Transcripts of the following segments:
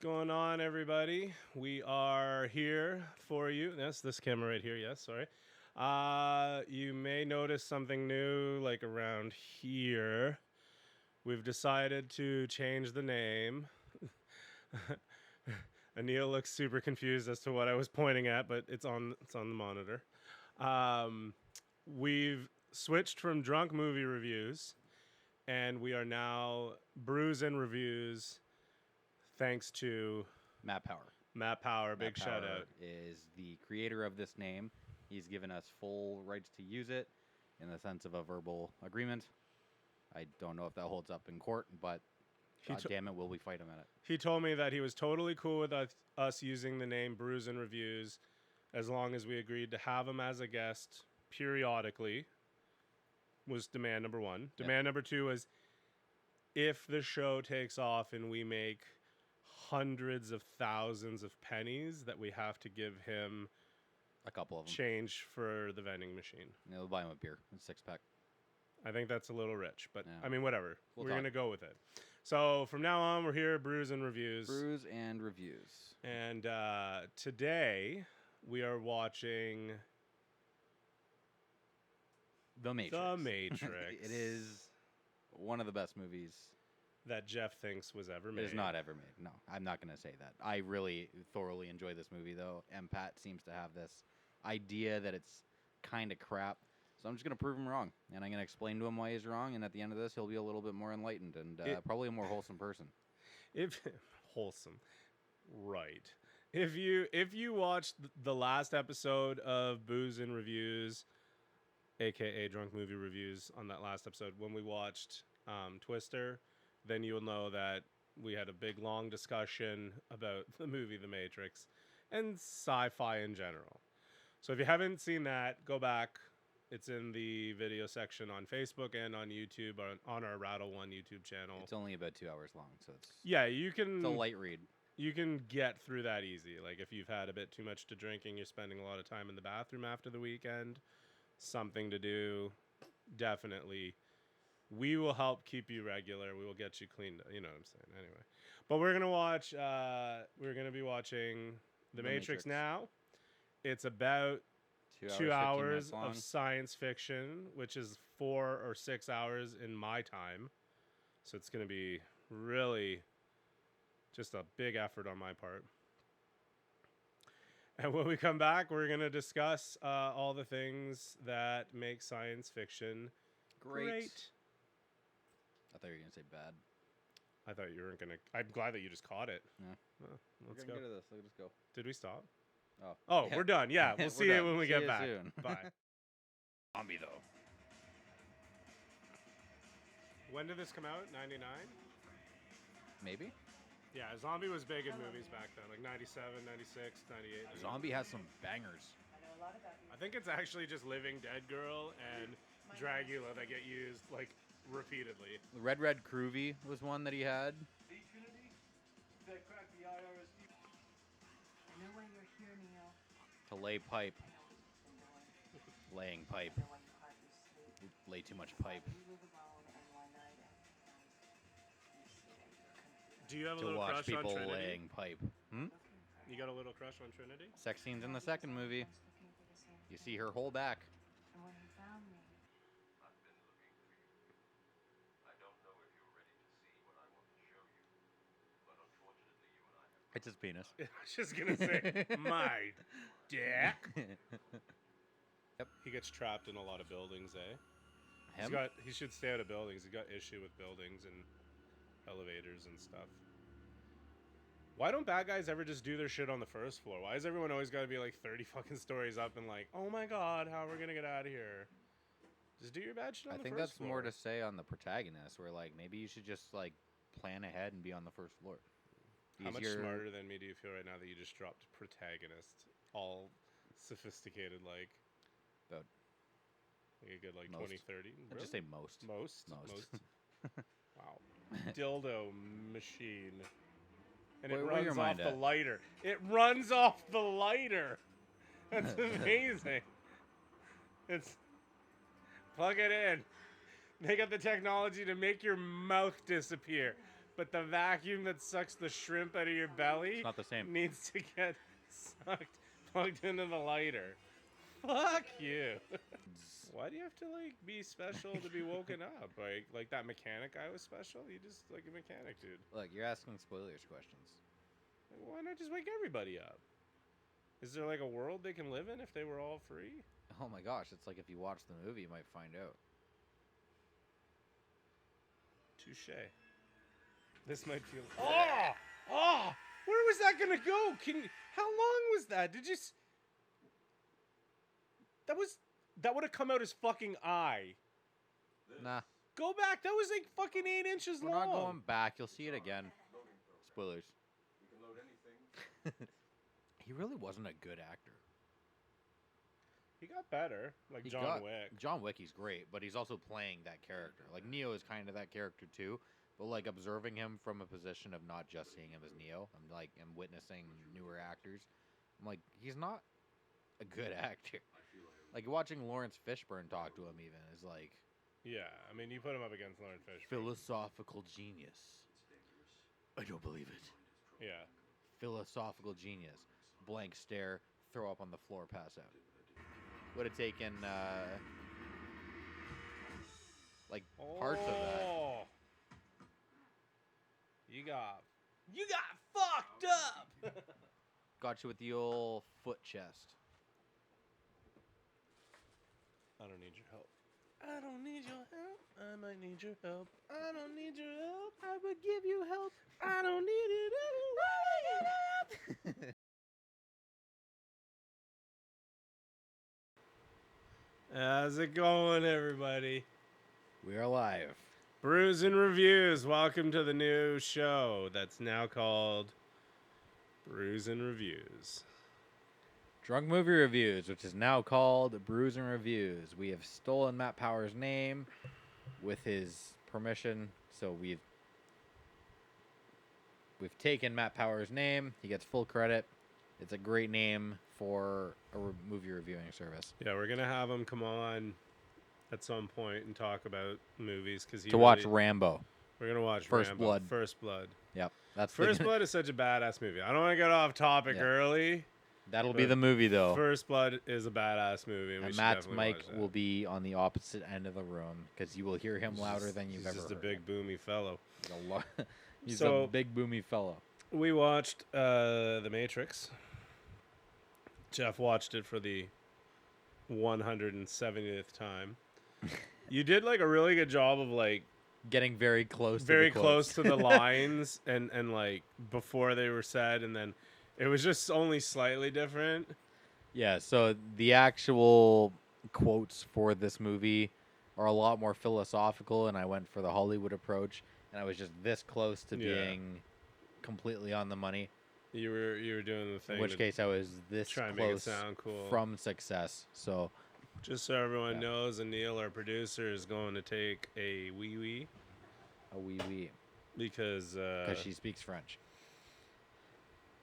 going on, everybody? We are here for you. That's this camera right here. Yes, sorry. You may notice something new, like around here. We've decided to change the name. Anil looks super confused as to what I was pointing at, but it's on the monitor. We've switched from drunk movie reviews, and we are now Brews and Reviews. Thanks to Matt Power. Big shout out. Is the creator of this name. He's given us full rights to use it in the sense of a verbal agreement. I don't know if that holds up in court, but God damn it, will we fight him at it? He told me that he was totally cool with us using the name Brews and Reviews as long as we agreed to have him as a guest periodically, was demand number one. Demand number two was if the show takes off and we make hundreds of thousands of pennies, that we have to give him a couple of them change for the vending machine. Yeah, we'll buy him a beer, a 6-pack. I think that's a little rich, but yeah. I mean, whatever. We're going to go with it. So from now on, we're here, Brews and Reviews. Brews and Reviews. And today we are watching The Matrix. The Matrix. It is one of the best movies that Jeff thinks was ever made. It is not ever made. No, I'm not going to say that. I really thoroughly enjoy this movie, though. And Pat seems to have this idea that it's kind of crap. So I'm just going to prove him wrong. And I'm going to explain to him why he's wrong. And at the end of this, he'll be a little bit more enlightened and probably a more wholesome person. Wholesome. Right. If you watched the last episode of Booze and Reviews, a.k.a. Drunk Movie Reviews, on that last episode, when we watched Twister, then you'll know that we had a big, long discussion about the movie The Matrix and sci-fi in general. So if you haven't seen that, go back. It's in the video section on Facebook and on YouTube, on our Rattle One YouTube channel. It's only about 2 hours long, so it's... Yeah, you can... It's a light read. You can get through that easy. Like, if you've had a bit too much to drink and you're spending a lot of time in the bathroom after the weekend, something to do, definitely... We will help keep you regular. We will get you cleaned up. You know what I'm saying. Anyway. But we're going to watch, we're going to be watching The Matrix now. It's about 2 hours of science fiction, which is 4 or 6 hours in my time. So it's going to be really just a big effort on my part. And when we come back, we're going to discuss all the things that make science fiction great. I thought you were going to say bad. I thought you weren't going to... I'm glad that you just caught it. Yeah. Well, let's go. Get to this. Let's go. Did we stop? Oh, we're done. Yeah, we'll see you when we get back. Soon. Bye. Zombie, though. When did this come out? 99? Maybe. Yeah, Zombie was big in movies back then, like 97, 96, 98. Zombie has some bangers. I think it's actually just Living Dead Girl and Dragula that get used, like, repeatedly. Red Groovy was one that he had. To lay pipe. Laying pipe. Lay too much pipe. Do you have a to little watch crush people on Trinity? laying pipe. You got a little crush on Trinity? Sex scenes in the second movie. You see her whole back. It's his penis. I was just going to say, my dick. Yep. He gets trapped in a lot of buildings, eh? Him? He should stay out of buildings. He's got issue with buildings and elevators and stuff. Why don't bad guys ever just do their shit on the first floor? Why is everyone always got to be like 30 fucking stories up and like, oh my god, how are we going to get out of here? Just do your bad shit on the first floor. I think that's more to say on the protagonist, where like maybe you should just like plan ahead and be on the first floor. How much smarter than me do you feel right now that you just dropped protagonist? All sophisticated, like... About... Like a good, like, most. 20, 30? I'd just say most. Most? Wow. Dildo machine. And it runs off the lighter. It runs off the lighter! That's amazing. It's... Plug it in. They got the technology to make your mouth disappear. but the vacuum that sucks the shrimp out of your belly It's not the same. needs to get plugged into the lighter. Fuck you. Why do you have to like be special to be woken up? Like that mechanic guy was special. You just like a mechanic, dude. Look, you're asking spoilers questions. Like, why not just wake everybody up? Is there like a world they can live in if they were all free? Oh my gosh, it's like if you watch the movie, you might find out. Touche. This might feel. Oh! Where was that gonna go? How long was that? Did you? That would have come out his fucking eye. Nah, Go back. That was like fucking 8 inches we're long. not going back. You'll see it again. Spoilers. He really wasn't a good actor. He got better, like John Wick. John Wick, he's great, but he's also playing that character. Like Neo is kind of that character too, but like observing him from a position of not just seeing him as Neo, I'm witnessing newer actors. I'm like, he's not a good actor. Like watching Lawrence Fishburne talk to him even is like, Yeah, I mean, you put him up against Lawrence Fishburne. philosophical genius. I don't believe it. Yeah. Philosophical genius. Blank stare, throw up on the floor, pass out. Would have taken like parts of that. Oh. You got fucked up. Got you with the old foot chest. I don't need your help. I don't need your help. I might need your help. I don't need your help. I would give you help. I don't need it anyway. How's it going, everybody? We are live. Brews and Reviews. Welcome to the new show that's now called Brews and Reviews. Drunk Movie Reviews, which is now called Brews and Reviews. We have stolen Matt Power's name with his permission, so we've taken Matt Power's name. He gets full credit. It's a great name for a movie reviewing service. Yeah, we're gonna have him come on at some point and talk about movies because Watch Rambo. We're gonna watch First Rambo. Blood. First Blood. Yep, that's First Blood is such a badass movie. I don't want to get off topic early. That'll be the movie though. First Blood is a badass movie, and we should Matt's definitely mic watch that. will be on the opposite end of the room because you will hear him louder than you've ever He's heard. just a big boomy fellow. He's So- a big boomy fellow. We watched The Matrix. Jeff watched it for the 170th time. You did like a really good job of like Getting very close. very to the close quotes. to the lines and like before they were said, and then it was just only slightly different. Yeah, so the actual quotes for this movie are a lot more philosophical, and I went for the Hollywood approach, and I was just this close to Yeah. being completely on the money. You were doing the thing. In which to case, I was this try and make it close sound cool. from success. So, Just so everyone Yeah. knows, Anil, our producer, is going to take a wee a wee wee, because she speaks French.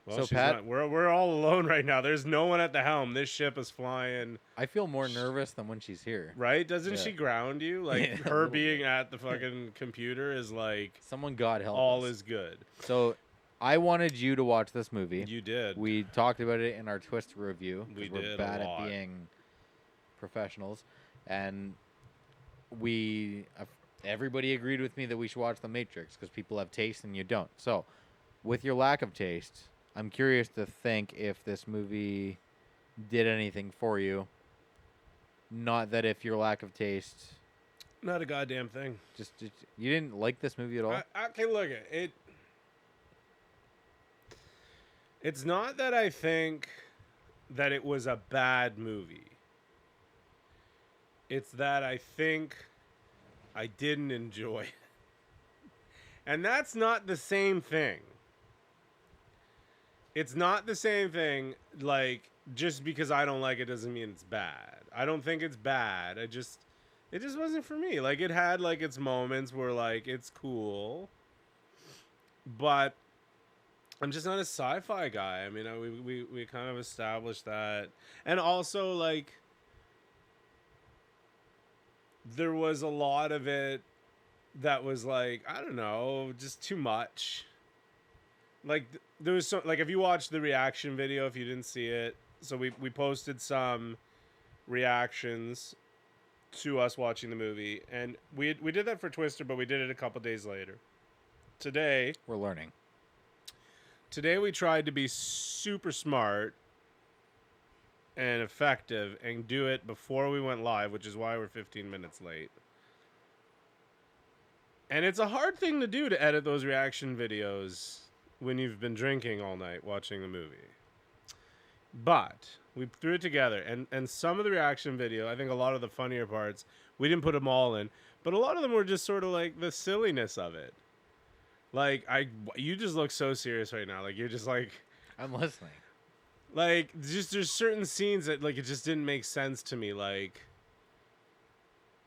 well, So, she's Pat- not, we're all alone right now. There's no one at the helm. This ship is flying. I feel more nervous than when she's here. Right? Doesn't Yeah. she ground you? Like Yeah, a her little being bit. at the fucking computer is like Someone God help all us. is good. So, I wanted you to watch this movie. You did. We talked about it in our Twist review. 'cause We we're did a bad lot. at being professionals, and everybody agreed with me that we should watch The Matrix because people have taste and you don't. So, with your lack of taste, I'm curious to think if this movie did anything for you. Not that if your lack of taste, Not a goddamn thing. just you didn't like this movie at all. I can look at it. It's not that I think that it was a bad movie. It's that I think I didn't enjoy it. And that's not the same thing. It's not the same thing. Like, just because I don't like it doesn't mean it's bad. I don't think it's bad. It just wasn't for me. Like, it had like its moments where like it's cool, but I'm just not a sci-fi guy. I mean, we kind of established that, and also like there was a lot of it that was like, I don't know, just too much. Like there was so like if you watched the reaction video, if you didn't see it, so we posted some reactions to us watching the movie, and we did that for Twister, but we did it a couple days later. Today We're learning. Today we tried to be super smart and effective and do it before we went live, which is why we're 15 minutes late. And it's a hard thing to do to edit those reaction videos when you've been drinking all night watching the movie. But we threw it together, and some of the reaction video, I think a lot of the funnier parts, we didn't put them all in, but a lot of them were just sort of like the silliness of it. Like, you just look so serious right now. Like, you're just like... I'm listening. Like, just there's certain scenes that, like, it just didn't make sense to me. Like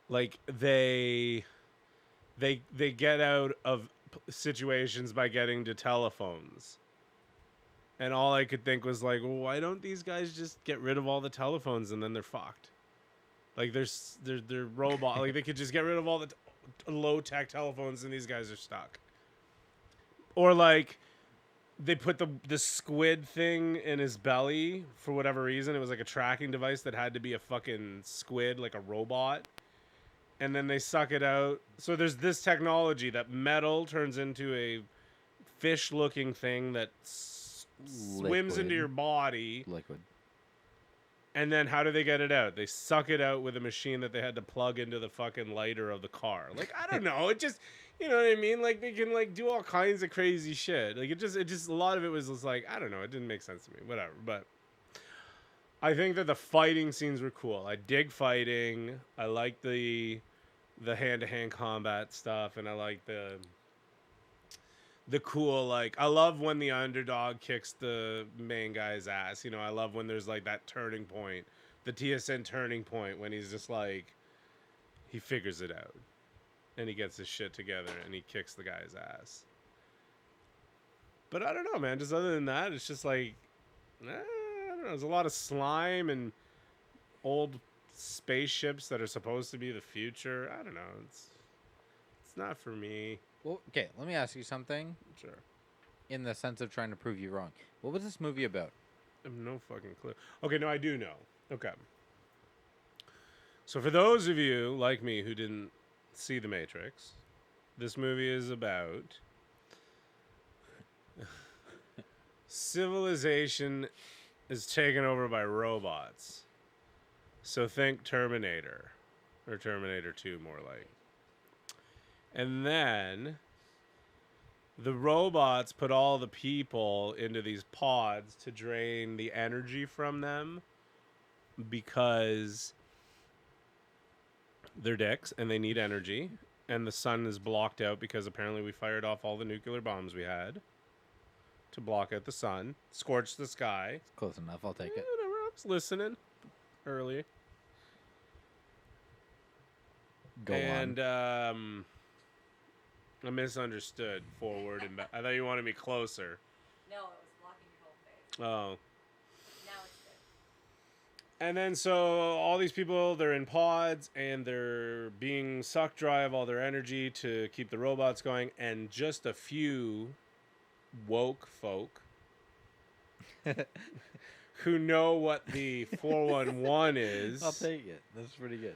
they get out of situations by getting to telephones. And all I could think was, like, well, why don't these guys just get rid of all the telephones and then they're fucked? Like, they're robot. Like, they could just get rid of all the low-tech telephones and these guys are stuck. Or, like, they put the squid thing in his belly for whatever reason. It was like a tracking device that had to be a fucking squid, like a robot. And then they suck it out. So there's this technology that metal turns into a fish-looking thing that swims into your body. Liquid. And then how do they get it out? They suck it out with a machine that they had to plug into the fucking lighter of the car. Like, I don't know. It just... You know what I mean? Like, they can, like, do all kinds of crazy shit. Like, it just, a lot of it was just like, I don't know. It didn't make sense to me. Whatever. But I think that the fighting scenes were cool. I dig fighting. I like the hand-to-hand combat stuff. And I like the cool, like, I love when the underdog kicks the main guy's ass. You know, I love when there's, like, that turning point. The TSN turning point when he's just, like, he figures it out. And he gets his shit together and he kicks the guy's ass. But I don't know, man. Just other than that, it's just like, I don't know. There's a lot of slime and old spaceships that are supposed to be the future. I don't know. It's not for me. Well, okay, let me ask you something. Sure. In the sense of trying to prove you wrong. What was this movie about? I have no fucking clue. Okay, no, I do know. Okay. So for those of you like me who didn't see The Matrix, this movie is about civilization is taken over by robots. So think Terminator, or Terminator 2 more like. And then the robots put all the people into these pods to drain the energy from them because they're dicks and they need energy, and the sun is blocked out because apparently we fired off all the nuclear bombs we had to block out the sun, scorch the sky. Close enough, I'll take it. Whatever, I was listening earlier. Go on. I misunderstood forward and back. I thought you wanted me closer. No, it was blocking your whole face. Oh. Now it's good. And then so all these people, they're in pods and they're being sucked dry of all their energy to keep the robots going, and just a few woke folk who know what the 411 is. I'll take it. That's pretty good.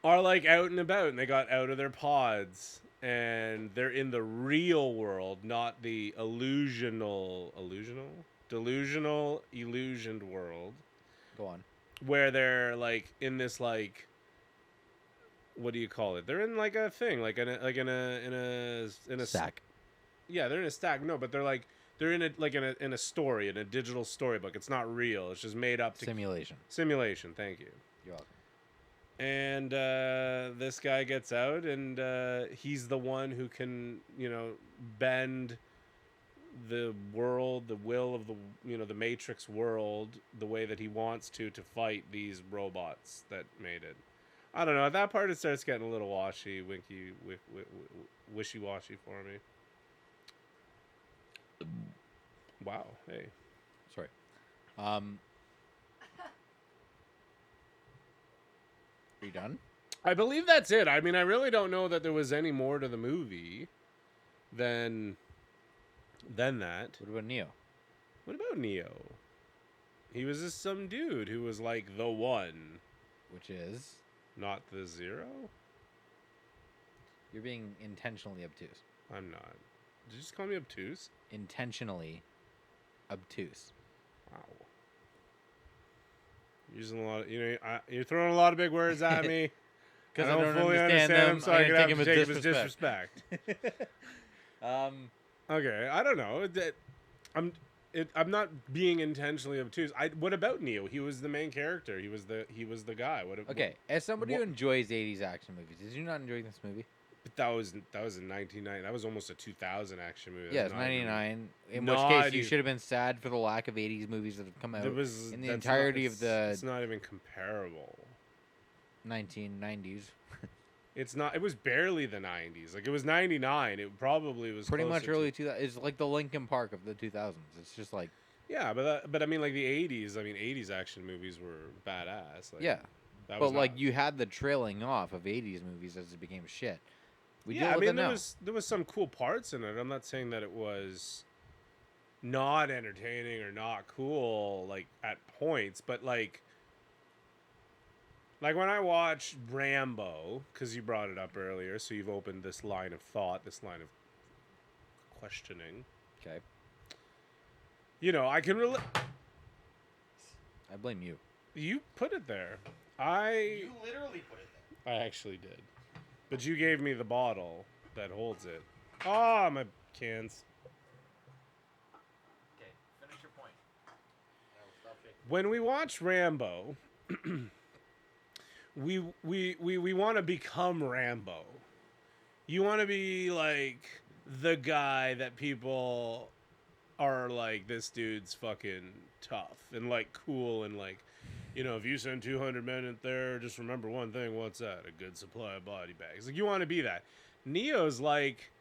Are like out and about, and they got out of their pods and they're in the real world, not the delusional illusioned world. Go on. Where they're like in this, like, what do you call it? They're in like a thing, like in a Stack. Yeah, they're in a stack. No, but they're in a story, in a digital storybook. It's not real. It's just made up to Simulation. Simulation. Thank you. You're welcome. And this guy gets out, and he's the one who can, bend the world, the will of the Matrix world, the way that he wants to fight these robots that made it. I don't know. At that part, it starts getting a little wishy-washy for me. Wow. Hey. Sorry. Are you done? I believe that's it. I mean, I really don't know that there was any more to the movie than that. What about Neo? What about Neo? He was just some dude who was like the one, Which is not the zero. you're being intentionally obtuse. I'm not. Did you just call me obtuse? Intentionally obtuse. Wow. Using a lot. You're throwing a lot of big words at me. Because I don't fully understand them, so I I'm can gonna have to take him as disrespect. disrespect. Okay, I don't know. I'm not being intentionally obtuse. What about Neo? He was the main character. He was the guy. Okay, as somebody who what- enjoys 80s action movies, did you not enjoy this movie? But that was in 1990. That was almost a 2000 action movie. Yeah, That's it's not even- 99. In which not case, you even- should have been sad for the lack of 80s movies that have come out There was in the that's entirety not- of the It's not even comparable. 1990s. It's not. It was barely the 90s. Like it was 99. It probably was Pretty much closer early to, 2000s. It's like the Linkin Park of the 2000s. It's just like, Yeah, but I mean like the 80s. I mean 80s action movies were badass. Like, yeah. that But was like not- you had the trailing off of 80s movies as it became shit. We yeah, deal I with mean it now. there was some cool parts in it. I'm not saying that it was not entertaining or not cool like at points, but like when I watched Rambo, because you brought it up earlier, so you've opened this line of thought, this line of questioning. Okay. I can relate. I blame you. You put it there. I literally put it there. I actually did, but you gave me the bottle that holds it. Ah, my cans. Okay, finish your point. I will stop shaking. When we watch Rambo, we want to become Rambo. You want to be like the guy that people are like, this dude's fucking tough and like cool and like, if you send 200 men in there, just remember one thing. What's that? A good supply of body bags. Like you want to be that. Neo's like,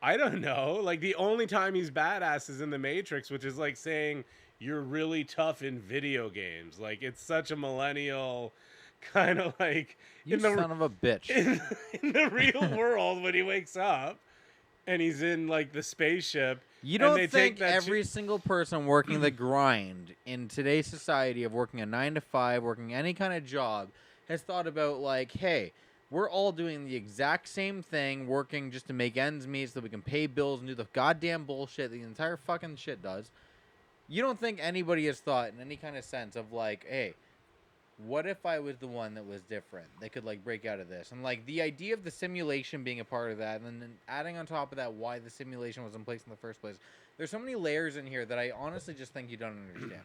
I don't know. Like the only time he's badass is in the Matrix, which is like saying you're really tough in video games. Like it's such a millennial kind of like You son of a bitch. in the real world when he wakes up and he's in like the spaceship. You and don't they think take that every single person working the grind in today's society of working a 9 to 5, working any kind of job, has thought about like, hey, we're all doing the exact same thing, working just to make ends meet so that we can pay bills and do the goddamn bullshit the entire fucking shit does. You don't think anybody has thought in any kind of sense of like, hey, what if I was the one that was different? They could like break out of this. And like the idea of the simulation being a part of that, and then adding on top of that why the simulation was in place in the first place. There's so many layers in here that I honestly just think you don't understand.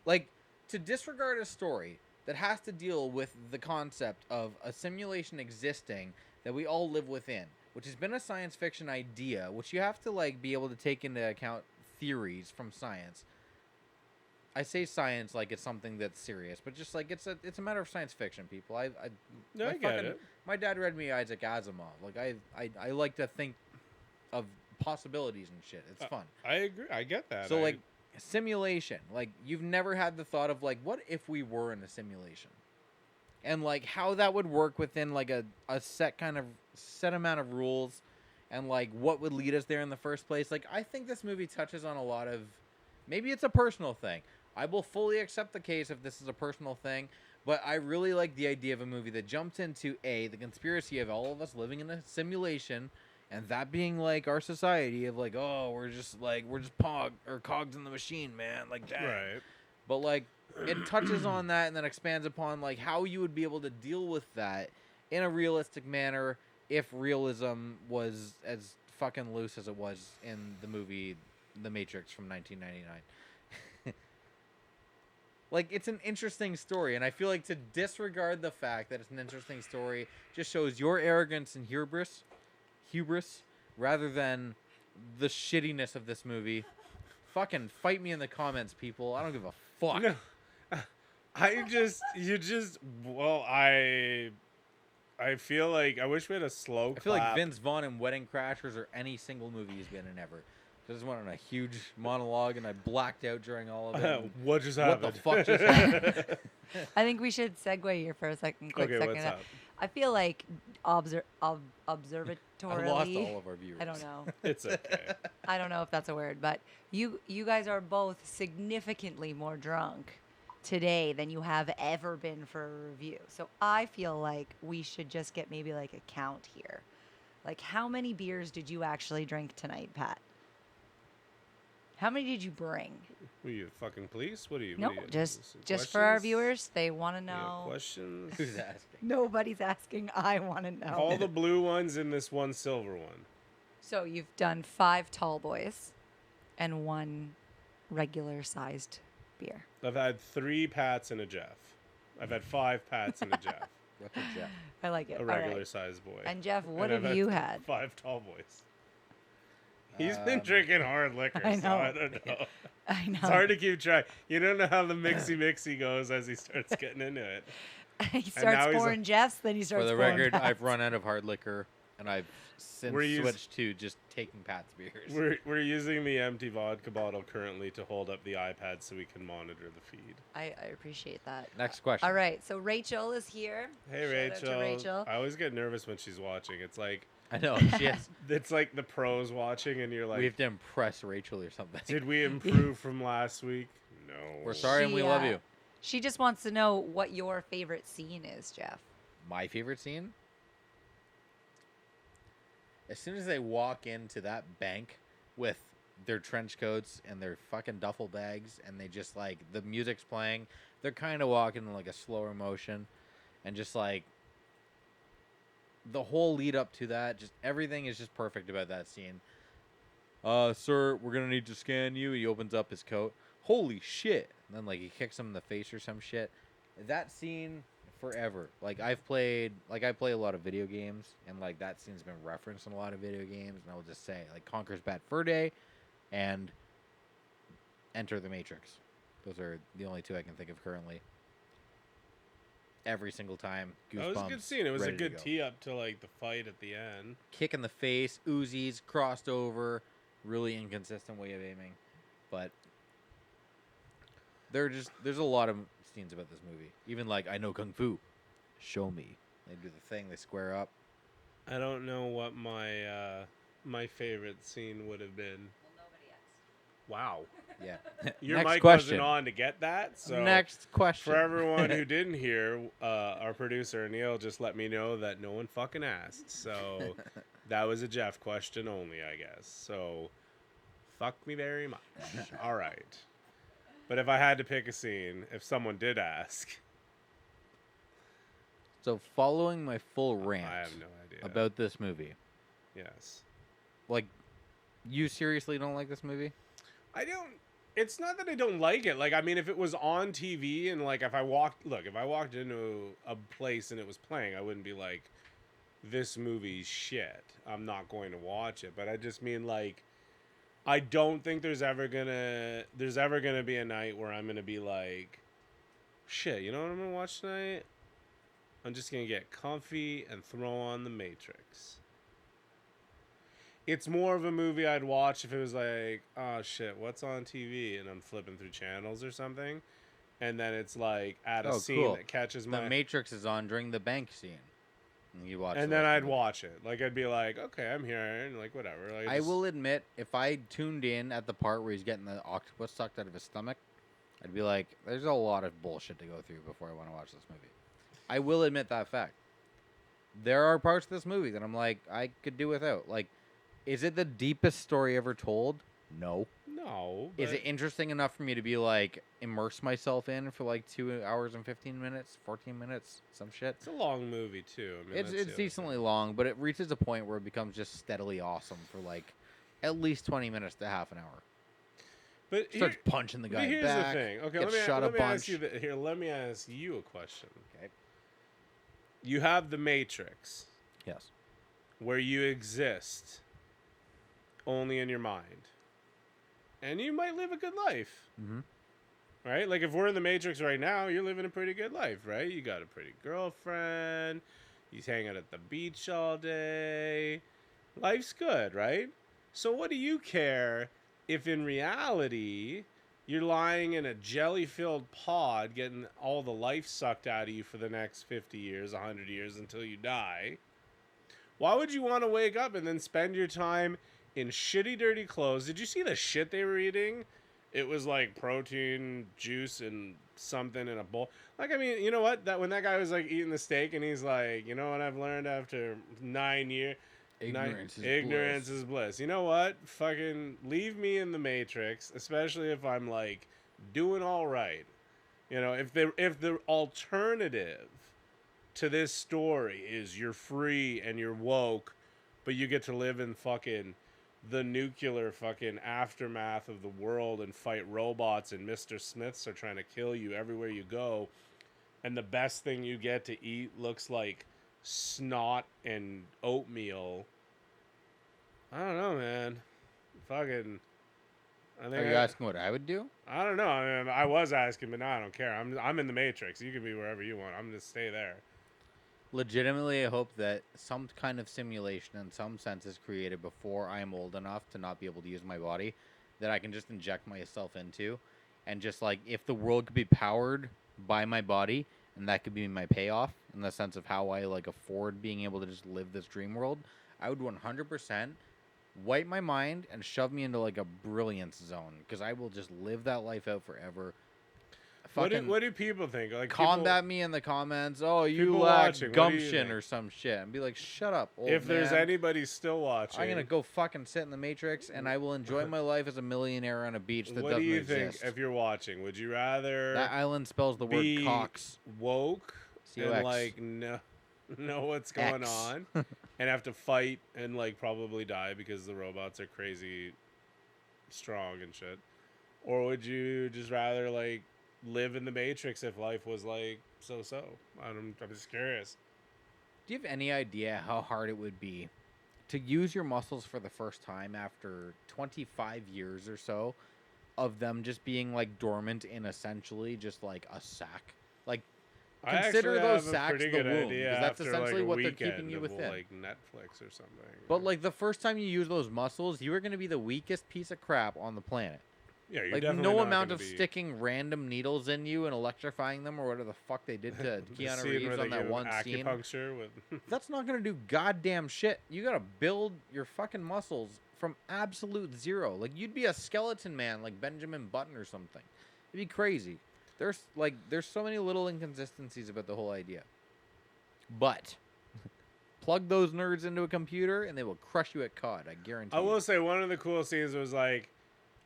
Like, to disregard a story that has to deal with the concept of a simulation existing that we all live within, which has been a science fiction idea, which you have to like be able to take into account theories from science. I say science like it's something that's serious, but just like it's a matter of science fiction, people. I get it. My dad read me Isaac Asimov. Like I like to think of possibilities and shit. It's fun. I agree. I get that. So like simulation, like you've never had the thought of like what if we were in a simulation, and like how that would work within like a set amount of rules, and like what would lead us there in the first place. Like I think this movie touches on a lot of, maybe it's a personal thing. I will fully accept the case if this is a personal thing, but I really like the idea of a movie that jumps into the conspiracy of all of us living in a simulation, and that being like our society of like, oh, we're just cogs in the machine, man, like that. right. But like it touches on that and then expands upon like how you would be able to deal with that in a realistic manner if realism was as fucking loose as it was in the movie The Matrix from 1999. Like, it's an interesting story, and I feel like to disregard the fact that it's an interesting story just shows your arrogance and hubris, rather than the shittiness of this movie. Fucking fight me in the comments, people. I don't give a fuck. No, I feel like I wish we had a slow I feel like clap. Vince Vaughn in Wedding Crashers or any single movie he's been in ever. Just went on a huge monologue, and I blacked out during all of it. What just What happened? the fuck just happened? I think we should segue here for a second. Quick Okay, second. what's up? I feel like observatorially. I lost all of our viewers. I don't know. It's okay. I don't know if that's a word, but you guys are both significantly more drunk today than you have ever been for a review. So I feel like we should just get maybe like a count here. Like, how many beers did you actually drink tonight, Pat? How many did you bring? What are you, fucking police? What are you? No, what are you, just for our questions? viewers, they want to You have know. questions? Who's asking? Nobody's asking. I want to know. All the blue ones and this one silver one. So you've done 5 tall boys and 1 regular-sized beer. I've had 3 Pats and a Jeff. I've had 5 Pats and a Jeff. What's a Jeff? I like it. A All right. regular sized boy. And Jeff, what And have I've you had? 5 tall boys. He's been drinking hard liquor, I so know. I don't know. I know. It's hard to keep track. You don't know how the mixy goes as he starts getting into it. He now starts he's pouring Jeffs, then he starts For the pouring record, Pats. I've run out of hard liquor, and I've since We're switched to just taking Pat's beers. We're using the empty vodka bottle currently to hold up the iPad so we can monitor the feed. I appreciate that. Next question. All right, so Rachel is here. Hey Shout out to Rachel. I always get nervous when she's watching. It's like I know. She has, it's like the pros watching, and you're we like, have to impress Rachel or something. did we improve from last week? No. We're sorry and we love you. She just wants to know what your favorite scene is, Jeff. My favorite scene? As soon as they walk into that bank with their trench coats and their fucking duffel bags, and they just like the music's playing, they're kind of walking in like a slower motion, and just like the whole lead up to that, just everything is just perfect about that scene. Sir, we're gonna need to scan you. He opens up his coat. Holy shit! And then like he kicks him in the face or some shit. That scene forever. Like I play a lot of video games, and like that scene's been referenced in a lot of video games. And I will just say like Conker's Bad Fur Day, and Enter the Matrix. Those are the only 2 I can think of currently. Every single time, goosebumps. That was a good scene. It was a ready to good go. tee up to like the fight at the end. Kick in the face, Uzis, crossed over, really inconsistent way of aiming. But there's a lot of scenes about this movie. Even like I know Kung Fu. Show me. They do the thing, they square up. I don't know what my favorite scene would have been. Well, nobody asked. Wow. Yeah. Your Next mic question. wasn't on to get that. So Next question. for everyone who didn't hear, our producer Neil just let me know that no one fucking asked. So that was a Jeff question only, I guess. So fuck me very much. All right. But if I had to pick a scene, if someone did ask, So following my full rant I have no idea. about this movie, Yes. like, you seriously don't like this movie? I don't. It's not that I don't like it. Like, I mean, if it was on TV and like if I walked into a place and it was playing, I wouldn't be like, this movie's shit. I'm not going to watch it. But I just mean like, I don't think there's ever gonna be a night where I'm gonna be like, shit. You know what I'm gonna watch tonight? I'm just gonna get comfy and throw on The Matrix. It's more of a movie I'd watch if it was like, oh shit, what's on TV? And I'm flipping through channels or something. And then it's like at a scene cool. that catches The my... Matrix is on during the bank scene. And you watch and the then rest I'd of it. watch it. Like, I'd be like, okay, I'm here. And like, whatever. Like, I will admit, if I tuned in at the part where he's getting the octopus sucked out of his stomach, I'd be like, there's a lot of bullshit to go through before I want to watch this movie. I will admit that fact. There are parts of this movie that I'm like, I could do without. Like, is it the deepest story ever told? No. No. Is but- it interesting enough for me to be like, immerse myself in for like 2 hours and 15 minutes, 14 minutes, some shit? It's a long movie, too. I mean, It's that's the other decently thing. long, but it reaches a point where it becomes just steadily awesome for like at least 20 minutes to half an hour. But Starts punching the guy here's back. the thing. Okay, gets let me, shot a let me ask bunch. you let me ask you a question. Okay. You have The Matrix, Yes. where you exist only in your mind. And you might live a good life. Mm-hmm. Right? Like if we're in the Matrix right now, you're living a pretty good life, right? You got a pretty girlfriend. You hang out at the beach all day. Life's good, right? So what do you care if in reality you're lying in a jelly-filled pod getting all the life sucked out of you for the next 50 years, 100 years until you die, why would you want to wake up and then spend your time in shitty, dirty clothes? Did you see the shit they were eating? It was like protein, juice, and something in a bowl. Like, I mean, you know what? That when that guy was like eating the steak and he's like, you know what I've learned after 9 years? Ignorance is bliss. You know what? Fucking leave me in the Matrix, especially if I'm like doing all right. You know, if the alternative to this story is you're free and you're woke, but you get to live in fucking the nuclear fucking aftermath of the world and fight robots, and Mr. Smiths are trying to kill you everywhere you go, and the best thing you get to eat looks like snot and oatmeal. I don't know, man. Fucking. Are you asking what I would do? I don't know. I mean, I was asking, but now I don't care. I'm in the Matrix. You can be wherever you want. I'm gonna stay there. Legitimately, I hope that some kind of simulation in some sense is created before I am old enough to not be able to use my body, that I can just inject myself into, and just like if the world could be powered by my body, and that could be my payoff in the sense of how I like afford being able to just live this dream world, I would 100% wipe my mind and shove me into like a brilliance zone, because I will just live that life out forever. What do people think? Like, combat me in the comments. Oh, you people lack watching, what do you gumption think? or some shit, and be like, shut up, old if there's man. anybody still watching, I'm gonna go fucking sit in the Matrix, and I will enjoy my life as a millionaire on a beach that what doesn't do you exist. think if you're watching? Would you rather That island spells the word be Cox. woke C-O-X. and like know what's going X. on and have to fight and like probably die because the robots are crazy strong and shit? Or would you just rather like live in the Matrix if life was like so? I'm just curious. Do you have any idea how hard it would be to use your muscles for the first time after 25 years or so of them just being like dormant in essentially just like a sack? Like, consider those sacks the womb, because that's essentially what they're keeping you within. Like Netflix or something. But like the first time you use those muscles, you are going to be the weakest piece of crap on the planet. Yeah, you're like definitely no not amount gonna of be sticking random needles in you and electrifying them or whatever the fuck they did to the Keanu scene Reeves where they on that give one scene. acupuncture with That's not going to do goddamn shit. You got to build your fucking muscles from absolute zero. Like, you'd be a skeleton man like Benjamin Button or something. It'd be crazy. There's so many little inconsistencies about the whole idea. But plug those nerds into a computer and they will crush you at COD, I guarantee I you. will say one of the cool scenes was like,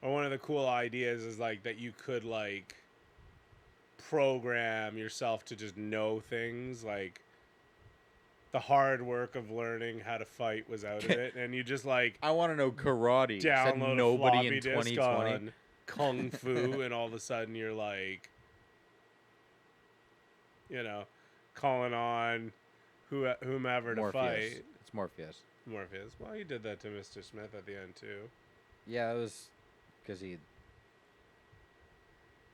or one of the cool ideas is like that you could like program yourself to just know things. Like the hard work of learning how to fight was out of it, and you just like I want to know karate. Said download a nobody floppy in disk 2020. on kung fu, and all of a sudden you're like, you know, calling on whomever to fight. It's Morpheus. Morpheus. Well, he did that to Mr. Smith at the end too. Yeah, it was because he.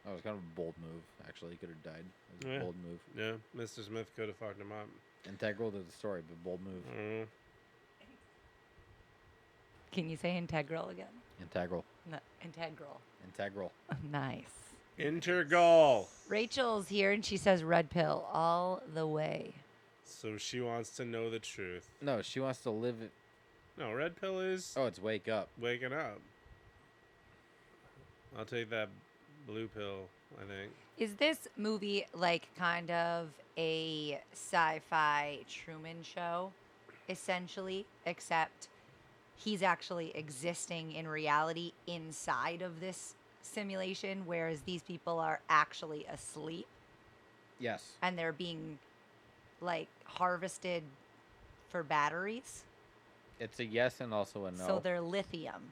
That was kind of a bold move. Actually, he could have died. It was a bold move. Yeah, Mr. Smith could have fucked him up. Integral to the story, but bold move. Can you say integral again? Integral. No, integral. Integral. Nice. Intergal. Rachel's here and she says red pill all the way. So she wants to know the truth. No, she wants to live it. No, red pill is Oh, it's wake up. waking up. I'll take that blue pill, I think. Is this movie like kind of a sci-fi Truman Show, essentially, except he's actually existing in reality inside of this simulation, whereas these people are actually asleep Yes. and they're being like harvested for batteries? It's a yes and also a no. So they're lithium.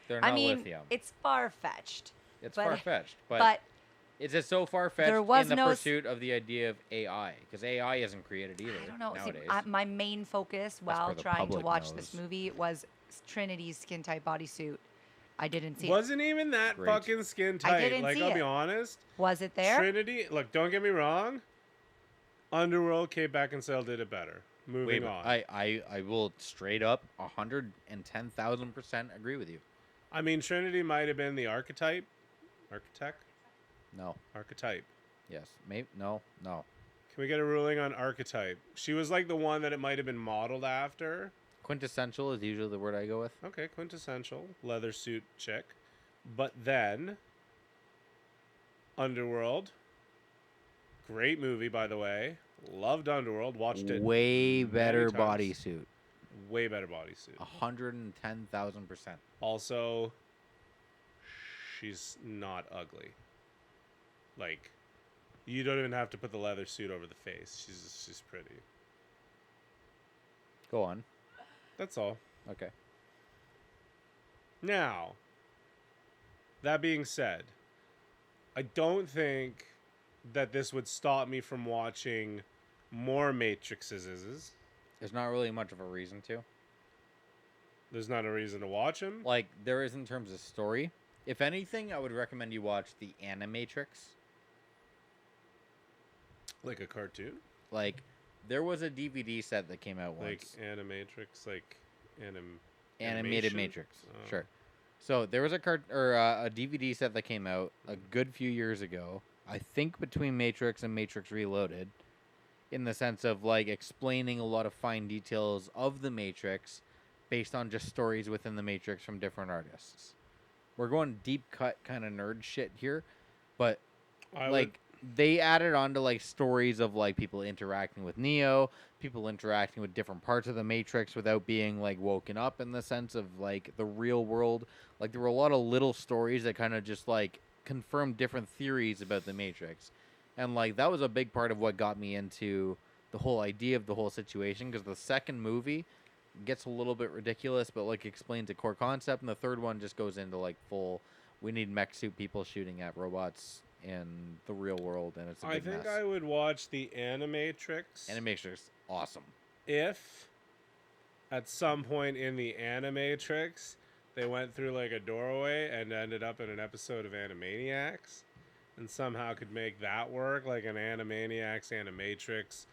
They're not I mean, lithium. it's far-fetched. It's but- far-fetched, But is it so far-fetched there was in the no pursuit of the idea of AI? Because AI isn't created either I don't know. See, nowadays. my main focus while where the trying to public watch this knows. movie was Trinity's skin tight bodysuit. I didn't see it. Wasn't even that Great. fucking skin tight. didn't Like, see I'll be it. honest. Was it there? Trinity, look, don't get me wrong. Underworld, Kate Beckinsale did it better. Moving Wait, on. I will straight up 110,000% agree with you. I mean, Trinity might have been the archetype. Architect? No. Archetype. Yes. Maybe. No. No. Can we get a ruling on archetype? She was like the one that it might have been modeled after. Quintessential is usually the word I go with. Okay, quintessential. Leather suit chick. But then, Underworld. Great movie, by the way. Loved Underworld. Watched it. Way better times. bodysuit. Way better bodysuit. 110,000%. Also, she's not ugly. Like, you don't even have to put the leather suit over the face. She's pretty. Go on. That's all. Okay. Now, that being said, I don't think that this would stop me from watching more Matrixes. There's not really much of a reason to. There's not a reason to watch them. Like, there is in terms of story. If anything, I would recommend you watch the Animatrix. Like a cartoon? Like, there was a DVD set that came out Like once. Animatrix, like Animated animation? Matrix. Oh. Sure. So there was a a DVD set that came out a good few years ago. I think between Matrix and Matrix Reloaded, in the sense of like explaining a lot of fine details of the Matrix, based on just stories within the Matrix from different artists. We're going deep cut kind of nerd shit here, but they added on to like stories of like people interacting with Neo, people interacting with different parts of the Matrix without being like woken up in the sense of like the real world. Like there were a lot of little stories that kind of just like confirmed different theories about the Matrix. And like that was a big part of what got me into the whole idea of the whole situation, because the second movie gets a little bit ridiculous but like explains a core concept, and the third one just goes into like full we need mech suit people shooting at robots in the real world, and it's a big mess. I would watch the Animatrix. Animatrix, awesome. If at some point in the Animatrix they went through like a doorway and ended up in an episode of Animaniacs, and somehow could make that work, like an Animaniacs Animatrix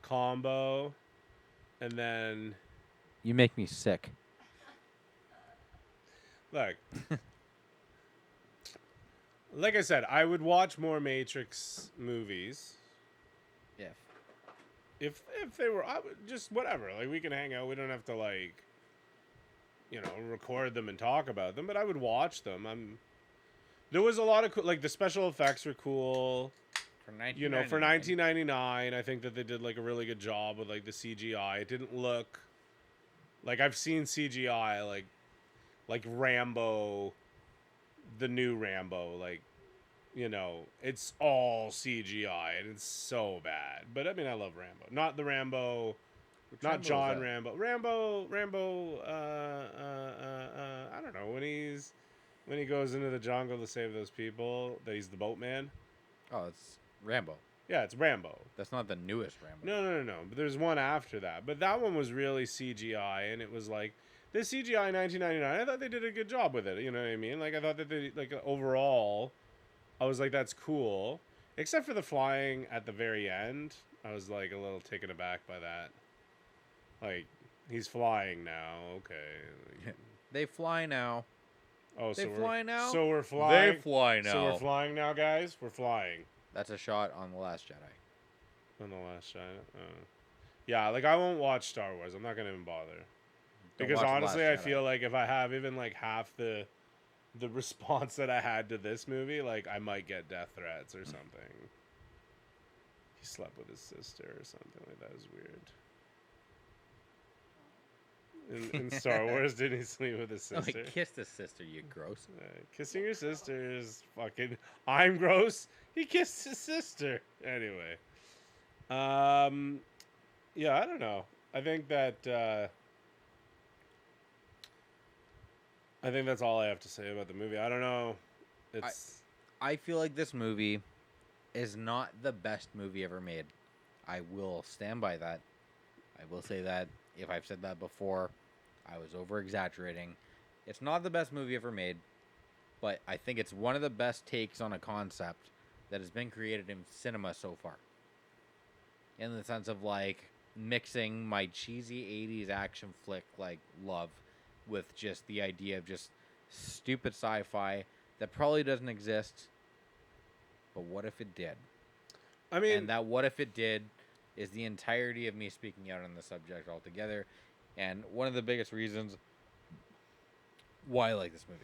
combo, and then You make me sick. look. Like I said, I would watch more Matrix movies. If they were, I would just whatever. Like we can hang out. We don't have to like, record them and talk about them. But I would watch them. There was a lot of like the special effects were cool. For 1999. For 1999, I think that they did like a really good job with like the CGI. It didn't look like I've seen CGI like Rambo, the new Rambo, like. It's all CGI and it's so bad. But I mean, I love Rambo. Not the Rambo, not John Rambo. Rambo. I don't know when he goes into the jungle to save those people. That he's the boatman. Oh, it's Rambo. Yeah, it's Rambo. That's not the newest Rambo. No. But there's one after that. But that one was really CGI, and it was like the CGI in 1999. I thought they did a good job with it. You know what I mean? Like I thought that they overall. I was like, that's cool. Except for the flying at the very end. I was like a little taken aback by that. Like, he's flying now. Okay. They fly now. Oh, they fly now? So we're flying. They fly now. So we're flying now, guys? We're flying. That's a shot on The Last Jedi. On The Last Jedi? Yeah, like, I won't watch Star Wars. I'm not going to even bother. Because honestly, I feel like if I have even, like, half the response that I had to this movie, like I might get death threats or something. He slept with his sister or something like that. Is weird. In Star Wars, didn't he sleep with his sister? Oh, he kissed his sister, you gross. Kissing your sister is fucking. I'm gross. He kissed his sister. Anyway. Yeah, I don't know. I think that's all I have to say about the movie. I don't know. I feel like this movie is not the best movie ever made. I will stand by that. I will say that if I've said that before, I was over-exaggerating. It's not the best movie ever made, but I think it's one of the best takes on a concept that has been created in cinema so far. In the sense of, like, mixing my cheesy 80s action flick, like, love with just the idea of just stupid sci-fi that probably doesn't exist. But what if it did? I mean, And that what if it did is the entirety of me speaking out on the subject altogether. And one of the biggest reasons why I like this movie.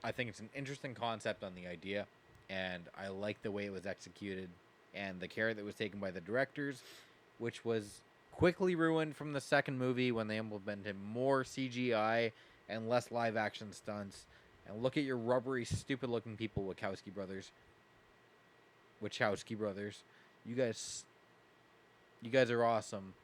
I think it's an interesting concept on the idea, and I like the way it was executed and the care that was taken by the directors, which was quickly ruined from the second movie when they implemented more CGI and less live action stunts. And look at your rubbery, stupid looking people, Wachowski brothers. You guys are awesome.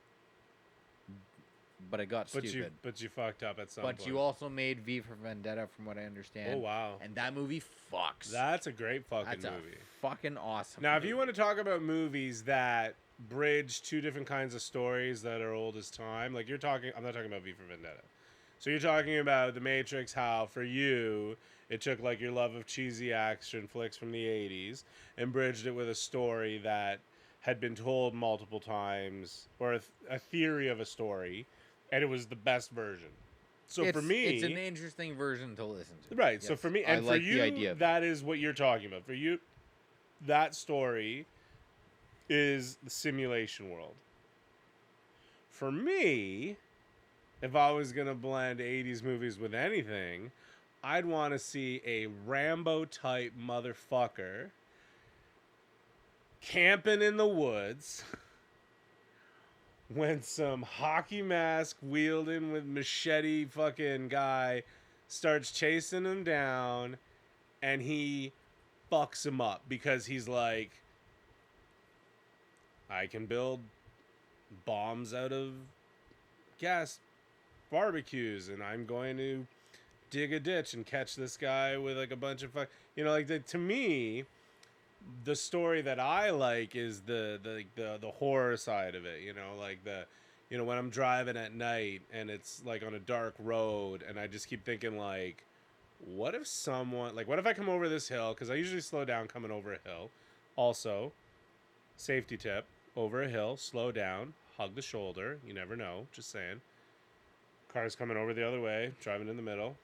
But it got stupid. But you fucked up at some But point. you also made V for Vendetta, from what I understand. Oh, wow. And that movie fucks. That's a great fucking That's movie. a fucking awesome Now, if movie. you want to talk about movies that bridge two different kinds of stories that are old as time, like I'm not talking about V for Vendetta. So you're talking about The Matrix, how for you, it took like your love of cheesy action flicks from the 80s and bridged it with a story that had been told multiple times, or a theory of a story, and it was the best version. So for me, it's an interesting version to listen to. right. Yes. So for me, I and for like you, the idea of that is what you're talking about. For you, that story is the simulation world. For me, if I was gonna blend 80s movies with anything, I'd want to see a Rambo type motherfucker camping in the woods when some hockey mask wielding with machete fucking guy starts chasing him down, and he fucks him up because he's like, I can build bombs out of gas barbecues, and I'm going to dig a ditch and catch this guy with like a bunch of to me, the story that I like is the horror side of it, when I'm driving at night and it's like on a dark road, and I just keep thinking like, what if I come over this hill, because I usually slow down coming over a hill. Also, safety tip, over a hill, slow down, hug the shoulder, you never know, just saying. Cars coming over the other way, driving in the middle,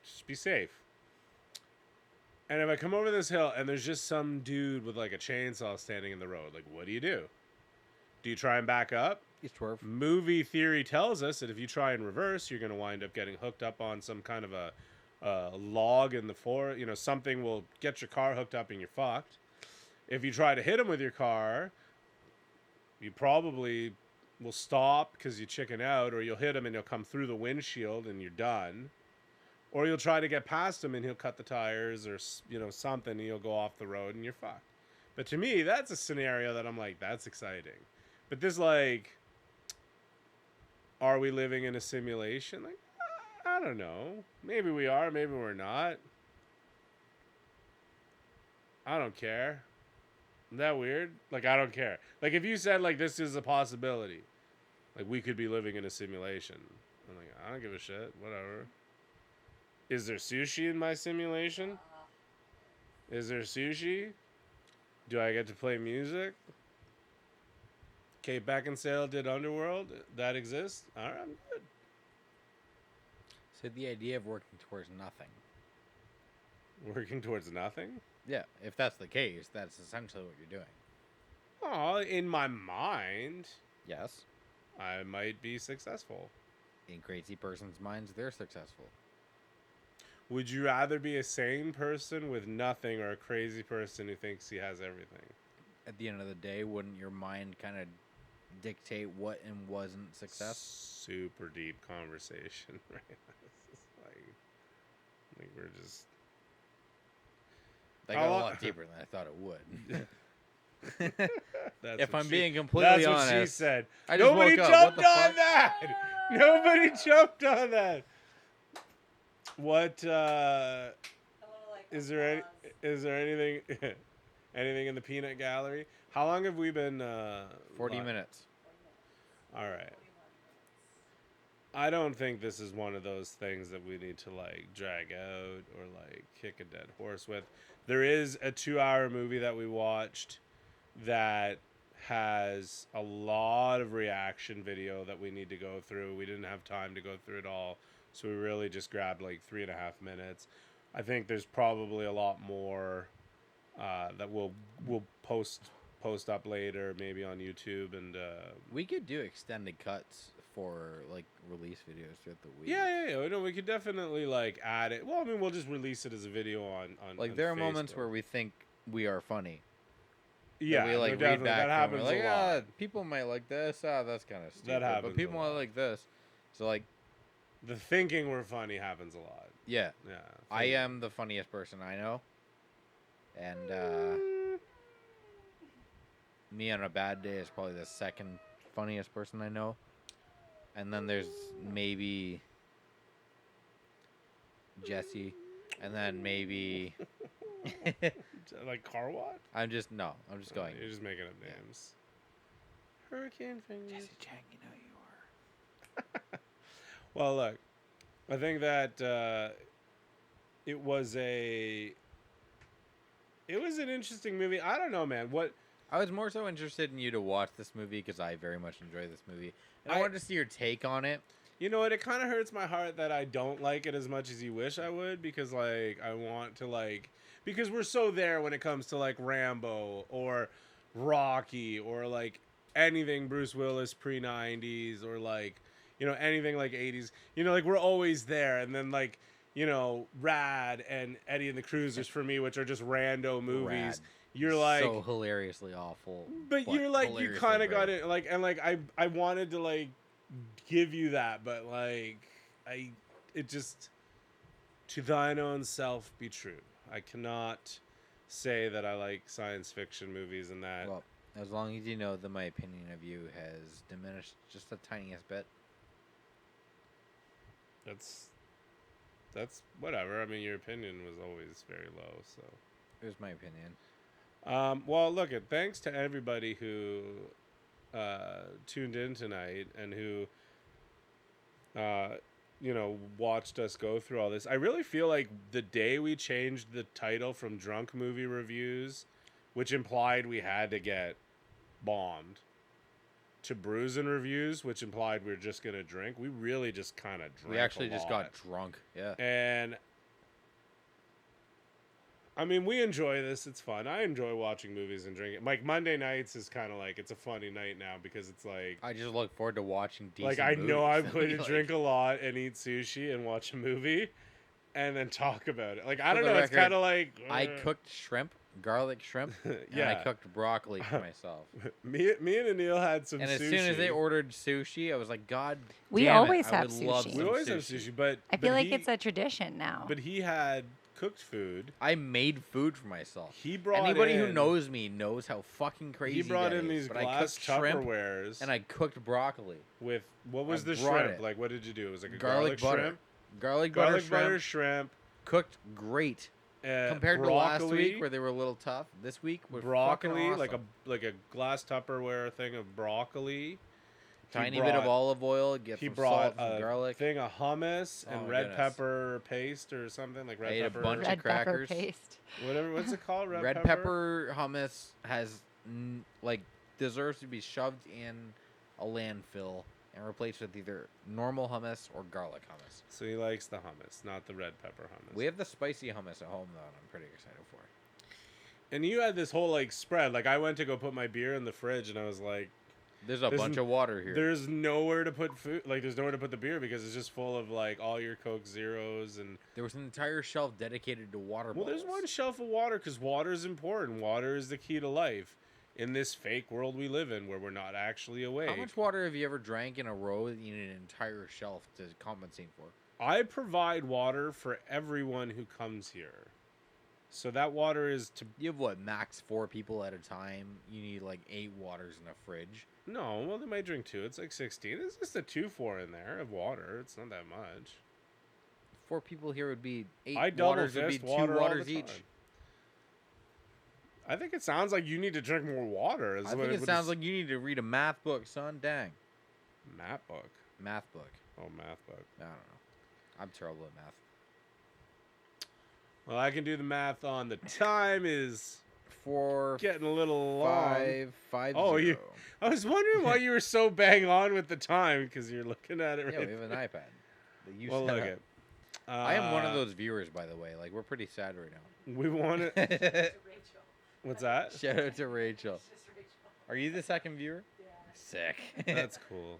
just be safe. And if I come over this hill and there's just some dude with like a chainsaw standing in the road, like, what do? Do you try and back up? You swerve. Movie theory tells us that if you try and reverse, you're going to wind up getting hooked up on some kind of a log in the forest. Something will get your car hooked up and you're fucked. If you try to hit him with your car, you probably will stop because you chicken out, or you'll hit him and he'll come through the windshield and you're done. Or you'll try to get past him and he'll cut the tires or, something, and you'll go off the road and you're fucked. But to me, that's a scenario that I'm like, that's exciting. But this, like, are we living in a simulation? Like, I don't know. Maybe we are, maybe we're not. I don't care. Isn't that weird? Like, I don't care. Like, if you said, like, this is a possibility, like, we could be living in a simulation, I'm like, I don't give a shit. Whatever. Is there sushi in my simulation? Is there sushi? Do I get to play music? Kate Beckinsale did Underworld. That exists? All right, I'm good. So the idea of working towards nothing. Working towards nothing? Yeah, if that's the case, that's essentially what you're doing. Oh, in my mind, Yes. I might be successful. In crazy person's minds, they're successful. Would you rather be a sane person with nothing, or a crazy person who thinks he has everything? At the end of the day, wouldn't your mind kind of dictate what and wasn't success? Super deep conversation, right? It's just like we're just... They got a lot deeper than I thought it would. If I'm being completely honest, that's what she said. I just Nobody woke up. jumped What the on fuck? that. Nobody jumped on that. What is there anything anything in the peanut gallery? How long have we been 40 live? minutes. All right. I don't think this is one of those things that we need to like drag out or like kick a dead horse with. There is a 2-hour movie that we watched that has a lot of reaction video that we need to go through. We didn't have time to go through it all. So we really just grabbed like 3.5 minutes. I think there's probably a lot more that we'll post up later, maybe on YouTube, and We could do extended cuts for like release videos throughout the week. yeah. No, we could definitely like add it. Well, I mean, we'll just release it as a video on Like on there are moments Facebook. where we think we are funny. Yeah, we like no, read definitely. back That and happens we're like, a lot. people might like this. That's kind of stupid. happens But people a might lot. like this. So like, The thinking we're funny happens a lot. yeah, Yeah, I am the funniest person I know, and me on a bad day is probably the second funniest person I know, and then there's maybe Jesse, and then maybe like car what? I'm just going. You're just making up Yeah. names. Hurricane fingers. Jesse Chang, you know you are. Well, look, I think that it was an interesting movie. I don't know, man. What I was more so interested in you to watch this movie because I very much enjoy this movie. And I wanted to see your take on it. you know what? It kind of hurts my heart that I don't like it as much as you wish I would, because like I want to like, because we're so there when it comes to like Rambo or Rocky or like anything Bruce Willis pre-90s or like, you know, anything like 80s. You know, like we're always there. And then like, you know, Rad and Eddie and the Cruisers for me, which are just rando movies. Rad. You're like so hilariously awful. but you're like, you hilariously kind of great. got it, like, and like I wanted to like give you that, but like it just, to thine own self be true. I cannot say that I like science fiction movies and that. Well, as long as you know that my opinion of you has diminished just the tiniest bit. That's whatever. I mean, your opinion was always very low, so. It was my opinion. Well, look, thanks to everybody who tuned in tonight and who, you know, watched us go through all this. I really feel like the day we changed the title from Drunk Movie Reviews, which implied we had to get bombed, to Brews and Reviews, which implied we were just going to drink, we really just kind of drank. We actually a just lot. got drunk. Yeah. And I mean, we enjoy this. It's fun. I enjoy watching movies and drinking. Like Monday nights is kind of like, it's a funny night now because it's like, I just look forward to watching decent like I know I'm movies. going to Like, drink a lot and eat sushi and watch a movie and then talk about it. Like, I For don't the know. It's record, kind of like, I cooked shrimp, garlic shrimp, and Yeah. I cooked broccoli for myself. me and Anil had some And sushi. as soon as they ordered sushi, I was like, God We damn always it, I have would love sushi. we some always have sushi, but I feel like it's a tradition now. But he had cooked food. I made food for myself. He brought Anybody who in- knows me knows how fucking crazy He brought that in is, these but I glass cooked shrimp Tupperwares and I cooked broccoli. with, what was I the brought shrimp? it. Like, what did you do? It was like a Garlic butter. shrimp? Garlic Garlic butter butter shrimp. shrimp. Cooked great. Compared to last broccoli, week where they were a little tough. This week we're broccoli, fucking awesome. like a glass Tupperware thing of broccoli. Tiny bit of olive oil, get He some brought salt, some a garlic. thing of hummus and Oh, red goodness. pepper paste or something like red I ate a pepper. bunch of Red pepper crackers. paste. Whatever. What's it called? Red pepper hummus has like deserves to be shoved in a landfill and replaced with either normal hummus or garlic hummus. So he likes the hummus, not the red pepper hummus. We have the spicy hummus at home though, and I'm pretty excited for it. And you had this whole like spread. Like I went to go put my beer in the fridge, and I was like, There's a bunch of water here. there's nowhere to put food. Like there's nowhere to put the beer because it's just full of like all your Coke Zeros and. There was an entire shelf dedicated to water Well, bottles. there's one shelf of water because water is important. Water is the key to life in this fake world we live in where we're not actually awake. How much water have you ever drank in a row that you need an entire shelf to compensate for? I provide water for everyone who comes here. So that water is to. You have what, max 4 people at a time? You need like 8 waters in a fridge. No, well, they might drink 2. It's like 16. It's just a 2-4 in there of water. It's not that much. 4 people here would be 8 I double waters would be fist 2 water all waters the each. time. I think it sounds like you need to drink more water. I think it sounds like you need to read a math book, son. Dang. Math book. Math book. Oh, math book. I don't know. I'm terrible at math. Well, I can do the math on the time is 4, getting a little long. 5, 5, Oh, 0. I was wondering why you were so bang on with the time because you're looking at it Yeah, right we have an iPad. that you Well, set look up. it. I am one of those viewers, by the way. Like, we're pretty sad right now. We want to. What's that? Shout out to Rachel. Are you the second viewer? Yeah. Sick. That's cool.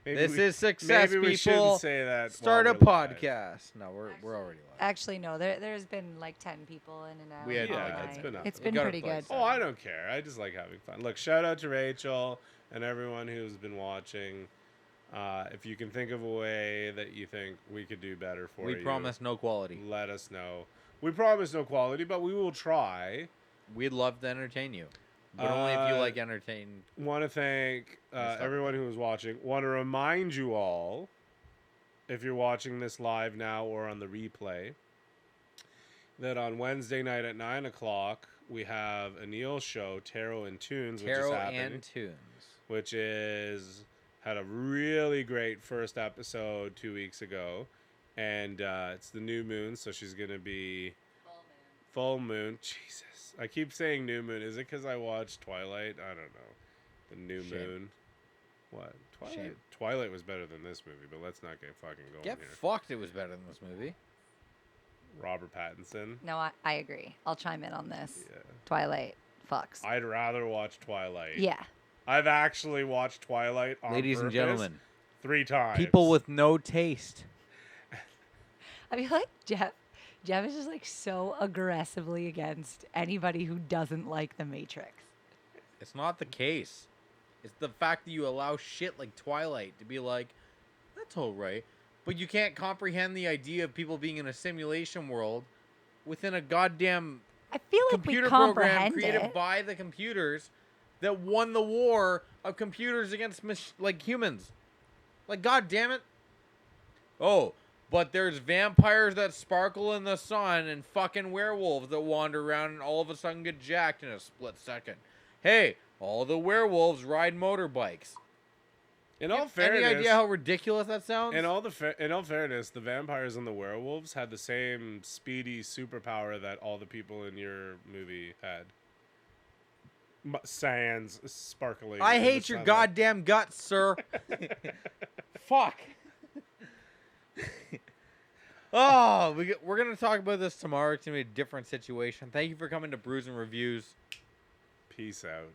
This is success, maybe we people. shouldn't say that. Start a while we're live. podcast. No, we're already live. Actually, no. There's been like 10 people in and out. We had, all Yeah, night. it's been up. It's We been got pretty a place. good. Oh, I don't care. I just like having fun. Look, shout out to Rachel and everyone who's been watching. If you can think of a way that you think we could do better for We you, promise no quality. let us know. We promise no quality, but we will try. We'd love to entertain you, but only if you Uh, like entertain. Want to thank Nice talking. everyone who is watching. Want to remind you all, if you're watching this live now or on the replay, that on Wednesday night at 9 o'clock, we have Anil's show, Tarot and Tunes, which is Tarot happening. and tunes. Which is had a really great first episode 2 weeks ago, and it's the new moon, so she's gonna be full moon. Jesus, I keep saying new moon. Is it because I watched Twilight? I don't know. The new Shame. moon. What? Twilight? Shame. Twilight was better than this movie, but let's not get fucking going Get here. fucked. It was better than this movie. Robert Pattinson. No, I agree. I'll chime in on this. Yeah. Twilight fucks. I'd rather watch Twilight. Yeah. I've actually watched Twilight on Ladies and purpose gentlemen, 3 times. people with no taste. I feel like Jeff is just like so aggressively against anybody who doesn't like The Matrix. It's not the case. It's the fact that you allow shit like Twilight to be like, that's all right. But you can't comprehend the idea of people being in a simulation world within a goddamn I feel like we computer program comprehend created it. by the computers that won the war of computers against like humans. Like, god damn it. Oh, but there's vampires that sparkle in the sun and fucking werewolves that wander around and all of a sudden get jacked in a split second. Hey, all the werewolves ride motorbikes. In all Any fairness, idea how ridiculous that sounds? in all fairness, the vampires and the werewolves had the same speedy superpower that all the people in your movie had. Sands sparkling. I in the hate your sunlight. goddamn guts, sir. Fuck. Oh, we're going to talk about this tomorrow. It's going to be a different situation. Thank you for coming to Brews and Reviews. Peace out.